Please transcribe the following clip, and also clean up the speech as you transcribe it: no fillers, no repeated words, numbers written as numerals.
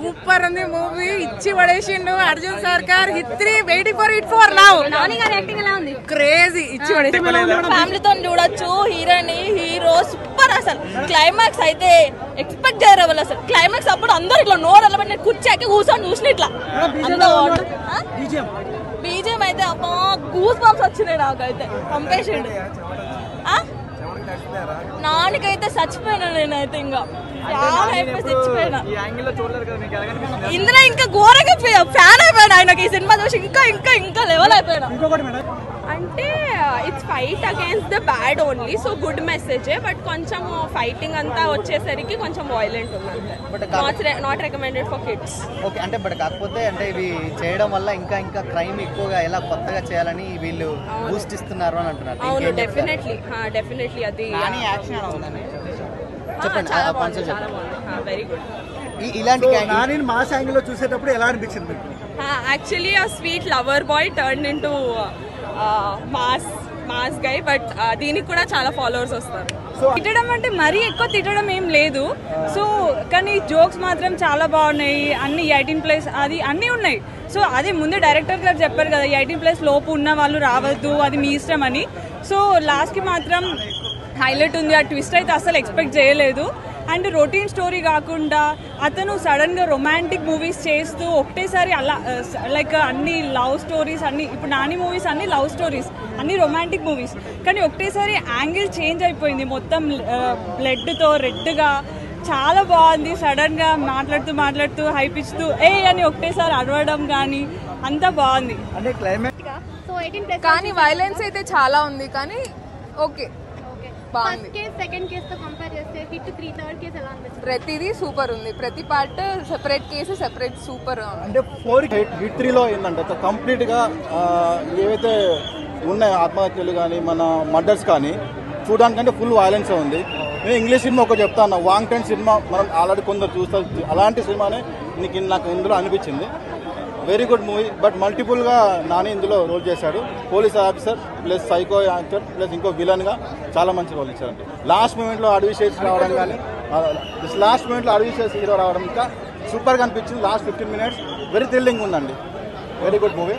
Super ఉంది movie, ఇచ్చి పడేసిండు Arjun Sarkar. Hit three waiting for it for love. Nani గారి యాక్టింగ్ ఎలా ఉంది? క్రేజీ, ఇచ్చి పడేసిండు. ఫ్యామిలీతో చూడొచ్చు. హీరోని హీరో సూపర్. అసలు క్లైమాక్స్ అయితే ఎక్స్పెక్ట్ చేయరు వాళ్ళు. అసలు క్లైమాక్స్ అప్పుడు అందరు ఇట్లా నోరు అలా నేను కూర్చాకి కూర్చొని చూసిన ఇట్లా బీజేం అయితే అబ్బా గూస్ బంప్స్ వచ్చినాయి నాకైతే. పంపేసిండు. నానికైతే చచ్చిపోయినా నేనైతే. ఇంకా చాలా అయిపోయి చచ్చిపోయినా. ఇందులో ఇంకా ఘోరంగా ఫ్యాన్ అయిపోయాడు ఆయనకి. ఈ సినిమా చూసి ఇంకా ఇంకా ఇంకా లెవెల్ అయిపోయాడు. అంటే it's fight against the bad only, so good message. But కొంచెం ఫైటింగ్ అంతా వచ్చేసరికి కొంచెం వైలెంట్ ఉంది అంతే. Not recommended for kids. Okay, అంటే బట్ కాకపోతే అంటే ఇవి చేయడం వల్ల ఇంకా ఇంకా క్రైమ్ ఎక్కువగా ఎలా కొత్తగా చేయాలని వీళ్ళు బూస్ట్ ఇస్తున్నారు అని అంటున్నారు. అవును, డెఫినెట్లీ అది చెప్పండి. Very good. ఇలాంటి మాస్ యాంగిల్ లో చూసేటప్పుడు ఎలా అనిపించింది? యాక్చువల్లీ ఆ sweet lover boy turn into mass guy. But దీనికి కూడా చాలా ఫాలోవర్స్ వస్తారు. తిట్టడం అంటే మరీ ఎక్కువ తిట్టడం ఏం లేదు. సో కానీ జోక్స్ మాత్రం చాలా బాగున్నాయి. అన్ని 18+ అది అన్నీ ఉన్నాయి. సో అదే ముందే డైరెక్టర్ గారు చెప్పారు కదా, 18+ లోపు ఉన్న వాళ్ళు రావద్దు, అది మీ ఇష్టం అని. సో లాస్ట్కి మాత్రం హైలైట్ ఉంది. ఆ ట్విస్ట్ అయితే అసలు ఎక్స్పెక్ట్ చేయలేదు. అండ్ రొటీన్ స్టోరీ కాకుండా అతను సడన్గా రొమాంటిక్ మూవీస్ చేస్తూ ఒకటేసారి అలా లైక్ అన్ని లవ్ స్టోరీస్ అన్ని, ఇప్పుడు నాని మూవీస్ అన్ని లవ్ స్టోరీస్, అన్ని రొమాంటిక్ మూవీస్, కానీ ఒకటేసారి యాంగిల్ చేంజ్ అయిపోయింది. మొత్తం బ్లడ్తో రెడ్గా చాలా బాగుంది. సడన్గా మాట్లాడుతూ హైప్ ఇస్తూ అని ఒకటేసారి అరవడం కానీ అంతా బాగుంది. కానీ వైలెన్స్ అయితే చాలా ఉంది. కానీ ఓకే, ప్రతిదీ సూపర్ ఉంది. ప్రతి part separate case separate super. అంటే 4 హిట్ 3లో ఏంటంటే కంప్లీట్ గా ఏవైతే ఉన్నాయో ఆత్మహత్యలు కానీ మన మర్డర్స్ కానీ చూడడానికంటే ఫుల్ వైలెన్స్ ఉంది. నేను ఇంగ్లీష్ సినిమా ఒకటి చెప్తాను, వాంగ్ టైన్ సినిమా మనం ఆల్రెడీ కొందరు చూస్తాం. అలాంటి సినిమానే నాకు ఇందులో అనిపించింది. Very good movie. బట్ మల్టిపుల్గా నాని ఇందులో రోల్ చేశాడు. Police officer plus psycho actor plus ఇంకో విలన్గా చాలా మంచి రోల్ ఇచ్చారండి. లాస్ట్ మూమెంట్లో అడవి చేసి రావడం కానీ హీరో రావడం ఇంకా సూపర్గా అనిపించింది. లాస్ట్ 15 minutes వెరీ థ్రిల్లింగ్ ఉందండి. Very good movie.